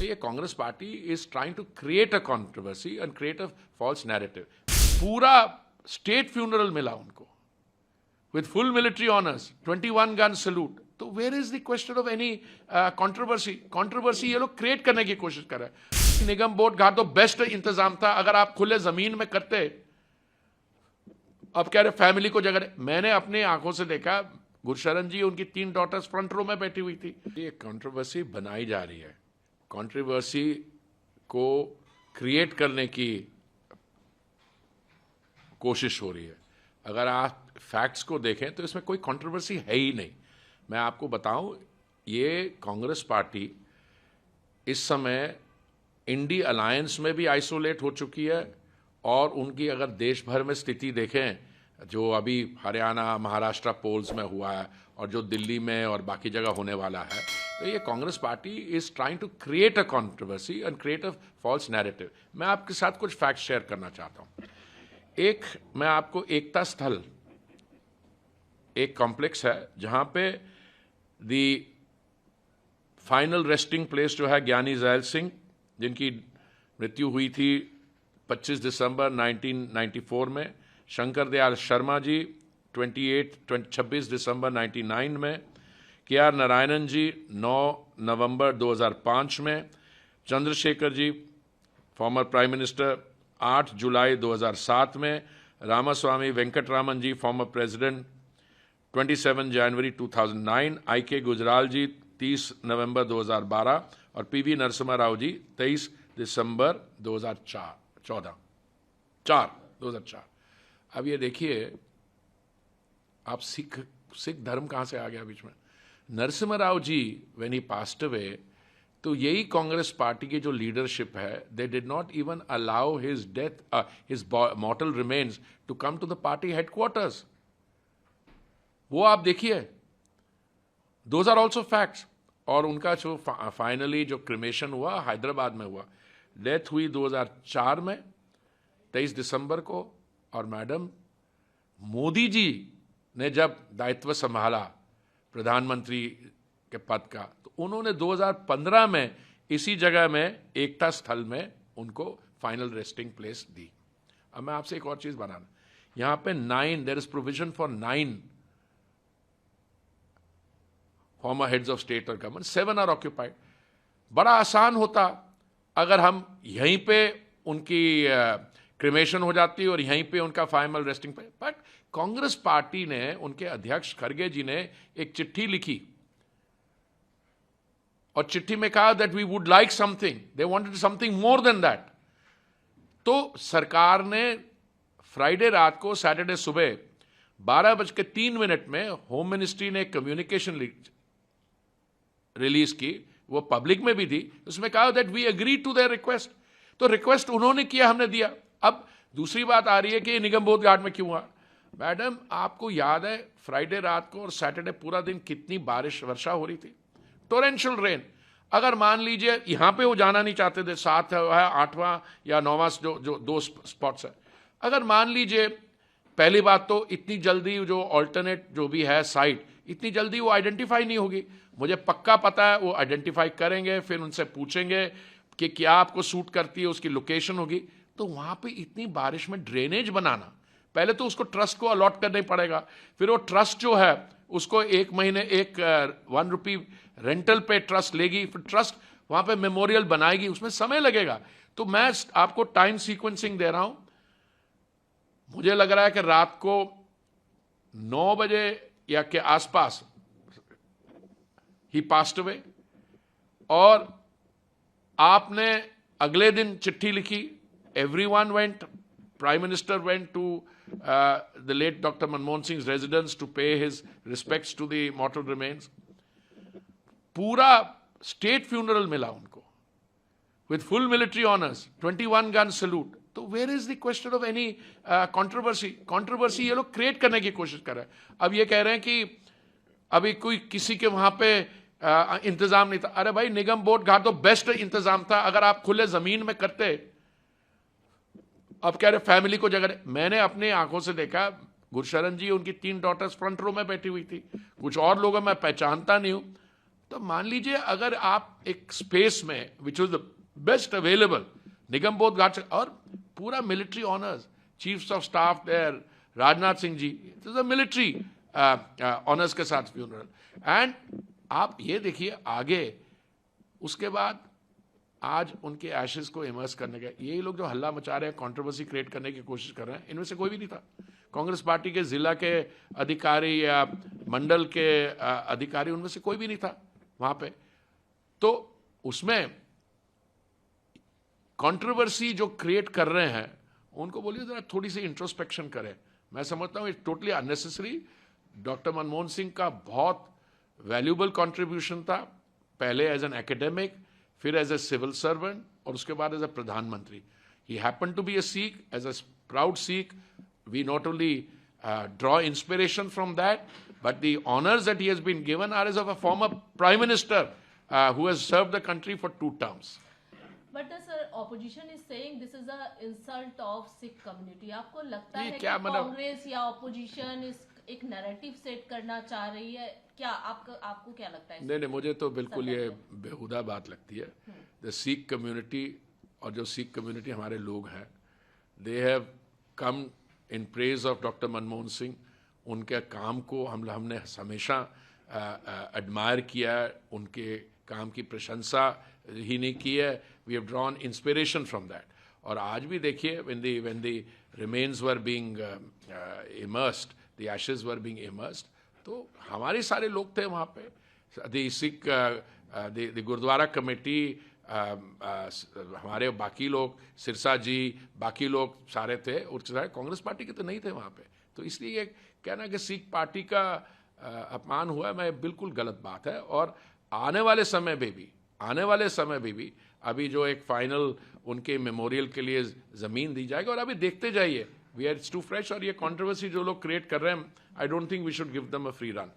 तो ये Congress party is trying to create a controversy and create a false narrative. पूरा state funeral मिला उनको with full military honors, 21 gun salute. तो where is the question of any controversy? Controversy ये लोग create करने की कोशिश कर रहे हैं। निगम बोट घाट तो बेस्ट इंतजाम था, अगर आप खुले जमीन में करते। अब कह रहे फैमिली को जगह, मैंने अपनी आंखों से देखा, गुरशरण जी उनकी 3 डॉटर्स फ्रंट रो में बैठी हुई थी। ये कंट्रोवर्सी बनाई जा रही है, कंट्रोवर्सी को क्रिएट करने की कोशिश हो रही है। अगर आप फैक्ट्स को देखें तो इसमें कोई कंट्रोवर्सी है ही नहीं। मैं आपको बताऊं, ये कांग्रेस पार्टी इस समय इंडी अलायंस में भी आइसोलेट हो चुकी है, और उनकी अगर देश भर में स्थिति देखें, जो अभी हरियाणा महाराष्ट्र पोल्स में हुआ है और जो दिल्ली में और बाकी जगह होने वाला है, तो ये Congress party is trying to create a controversy and create a false narrative. मैं आपके साथ कुछ फैक्ट शेयर करना चाहता हूं। एक, मैं आपको एकता स्थल एक कॉम्प्लेक्स है जहां पे दी फाइनल रेस्टिंग प्लेस जो है ज्ञानी जैल सिंह, जिनकी मृत्यु हुई थी 25 दिसंबर 1994 में, शंकर दयाल शर्मा जी 26 दिसंबर 1999 में, KR नारायणन जी 9 नवंबर 2005 में, Chandrashekhar ji former prime minister 8 जुलाई 2007 में, रामास्वामी वेंकटरामन जी फॉर्मर प्रेसिडेंट 27 जनवरी 2009, IK गुजराल जी 30 नवंबर 2012 और PV नरसिम्हा राव जी 23 दिसंबर 2004। अब ये देखिए, आप सिख धर्म कहां से आ गया बीच में। Narasimha Rao ji when he passed away, तो यही कांग्रेस पार्टी की जो लीडरशिप है, they did not even allow his death, his mortal remains to come to the party headquarters. वो आप देखिए, दोज आर ऑल्सो फैक्ट्स। और उनका जो फाइनली जो क्रिमेशन हुआ हैदराबाद में हुआ, डेथ हुई 2004 में 23 दिसंबर को। और मैडम मोदी जी ने जब दायित्व संभाला प्रधानमंत्री के पद का, तो उन्होंने 2015 में इसी जगह में एकता स्थल में उनको फाइनल रेस्टिंग प्लेस दी। अब मैं आपसे एक और चीज बनाना, यहां पे 9, there is provision for 9 former heads of state और गवर्नमेंट, 7 आर ऑक्यूपाइड। बड़ा आसान होता अगर हम यहीं पे उनकी क्रिमेशन हो जाती और यहीं पे उनका final resting place. But Congress party ने, उनके अध्यक्ष खड़गे जी ने एक चिट्ठी लिखी और चिट्ठी में कहा that we would like something, they wanted something more than that. तो सरकार ने फ्राइडे रात को, सैटरडे सुबह 12:03 में होम मिनिस्ट्री ने एक कम्युनिकेशन रिलीज की, वो पब्लिक में भी थी। उसमें कहा that we agree to their request. तो रिक्वेस्ट उन्होंने किया, हमने दिया। अब दूसरी बात आ रही है कि निगम बोध घाट में क्यों हुआ। मैडम आपको याद है फ्राइडे रात को और सैटरडे पूरा दिन कितनी बारिश वर्षा हो रही थी, टोरेंशियल रेन। अगर मान लीजिए यहां पे वो जाना नहीं चाहते थे, 7 है 8वां या 9वां जो 2 स्पॉट्स है, अगर मान लीजिए, पहली बात तो इतनी जल्दी जो ऑल्टरनेट जो भी है साइट, इतनी जल्दी वो आइडेंटिफाई नहीं होगी। मुझे पक्का पता है वो आइडेंटिफाई करेंगे, फिर उनसे पूछेंगे कि क्या आपको सूट करती है, उसकी लोकेशन होगी। तो वहां पे इतनी बारिश में ड्रेनेज बनाना, पहले तो उसको ट्रस्ट को अलॉट करना ही पड़ेगा, फिर वो ट्रस्ट जो है उसको 1 महीने 1 रुपी रेंटल पे ट्रस्ट लेगी, फिर ट्रस्ट वहां पे मेमोरियल बनाएगी, उसमें समय लगेगा। तो मैं आपको टाइम सीक्वेंसिंग दे रहा हूं। मुझे लग रहा है कि रात को 9 बजे या के आसपास ही पास्ड अवे, और आपने अगले दिन चिट्ठी लिखी, everyone went, prime minister went to the late doctor Manmohan Singh residence to pay his respects to the mortal remains. पूरा स्टेट फ्यूनरल मिला उनको with full military honours, 21 gun salute. तो where is the question of any controversy? Controversy ये लोग create करने की कोशिश कर रहे हैं। अब ये कह रहे हैं कि अभी कोई किसी के वहां पे इंतजाम नहीं था। अरे भाई, निगम बोट घाट तो बेस्ट इंतजाम था, अगर आप खुले जमीन में करते। अब कह रहे फैमिली को जगह, मैंने अपनी आंखों से देखा, गुरशरण जी उनकी 3 डॉटर्स फ्रंट रो में बैठी हुई थी, कुछ और लोगों मैं पहचानता नहीं हूं। तो मान लीजिए अगर आप एक स्पेस में which was the best available, Nigam Bodh Ghat, और पूरा military honours, chiefs of staff there, Rajnath Singh ji, military honours के साथ फ्यूनरल। एंड आप ये देखिए आगे, उसके बाद आज उनके एशेस को इमर्स करने का, यही लोग जो हल्ला मचा रहे हैं, कंट्रोवर्सी क्रिएट करने की कोशिश कर रहे हैं, इनमें से कोई भी नहीं था। कांग्रेस पार्टी के जिला के अधिकारी या मंडल के अधिकारी, उनमें से कोई भी नहीं था वहां पे। तो उसमें कंट्रोवर्सी जो क्रिएट कर रहे हैं, उनको बोलिए जरा थोड़ी सी इंट्रोस्पेक्शन करें। मैं समझता हूं it's totally unnecessary. Doctor Manmohan Singh का बहुत वैल्यूबल कंट्रीब्यूशन था, पहले एज एन एकेडमिक, फिर एज ए सिविल सर्वेंट, और उसके बाद एज ए प्रधानमंत्री। He happen to be a Sikh, as a proud Sikh, we not only draw inspiration from that, but the honors that he has been given are as of a former prime minister who has served the country for 2 terms. But sir, opposition is saying this is a insult of Sikh community. आपको लगता है कि कांग्रेस या opposition इस एक narrative set करना चाह रही है क्या? आपको क्या लगता है? नहीं, मुझे तो बिल्कुल ये बेहुदा बात लगती है। द सिख कम्युनिटी, और जो सिख कम्युनिटी हमारे लोग हैं, they have come in praise of doctor Manmohan Singh. उनके काम को हमने हमेशा एडमायर किया है, उनके काम की प्रशंसा ही नहीं की है। We have drawn inspiration from that. और आज भी देखिए, when the remains were being immersed, the ashes were being immersed, तो हमारे सारे लोग थे वहाँ पे। The Sikh, the gurdwara committee, हमारे बाकी लोग, सिरसा जी, बाकी लोग सारे थे, और सारे कांग्रेस पार्टी के तो नहीं थे वहाँ पे। तो इसलिए ये कहना कि सिख पार्टी का अपमान हुआ है, मैं बिल्कुल गलत बात है। और आने वाले समय में भी अभी जो एक फाइनल उनके मेमोरियल के लिए ज़मीन दी जाएगी, और अभी देखते जाइए, we are it's too fresh. और ये कंट्रोवर्सी जो लोग क्रिएट कर रहे हैं, I don't think we should give them a free run.